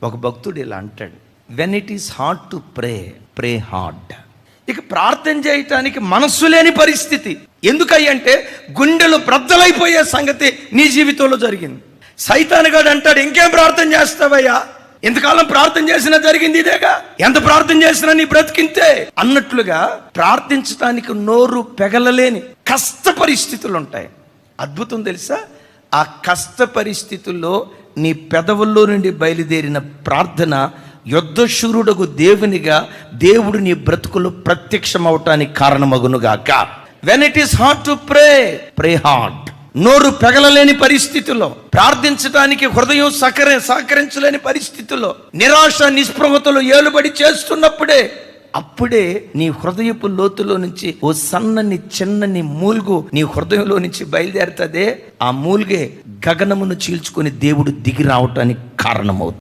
ఒక భక్తుడు ఇలా అంటాడు, when it is hard to pray, pray hard. ఇక ప్రార్థన చేయటానికి మనస్సు లేని పరిస్థితి ఎందుకంటే గుండెలు బ్రద్దలైపోయే సంగతి నీ జీవితంలో జరిగింది. సైతానుగాడు అంటాడు, ఇంకేం ప్రార్థన చేస్తావయ్యా, ఎంతకాలం ప్రార్థన చేసినా జరిగింది ఇదేగా, ఎంత ప్రార్థన చేసినా నీ బ్రతికింతే అన్నట్లుగా ప్రార్థించడానికి నోరు పెగలలేని కష్ట పరిస్థితులు ఉంటాయి. అద్భుతం తెలుసా, ఆ కష్ట పరిస్థితుల్లో నీ పెదవుల్లో నుండి బయలుదేరిన ప్రార్థన యుద్ధశూరుడకు దేవునిగా దేవుడు నీ బ్రతుకులు ప్రత్యక్షం అవటానికి కారణమగునుగాక. When it is hard to pray, pray hard. నోరు పెగలలేని పరిస్థితుల్లో, ప్రార్థించడానికి హృదయం సహకరించలేని పరిస్థితుల్లో, నిరాశ నిస్పృహతలు ఏలుబడి చేస్తున్నప్పుడే, అప్పుడే నీ హృదయపు లోతులో నుంచి ఓ సన్నని చిన్నని మూల్గు నీ హృదయంలో నుంచి బయలుదేరుతుందే, ఆ మూల్గే గగనమును చీల్చుకొని దేవుడు దిగి రావటానికి కారణమవుతుంది.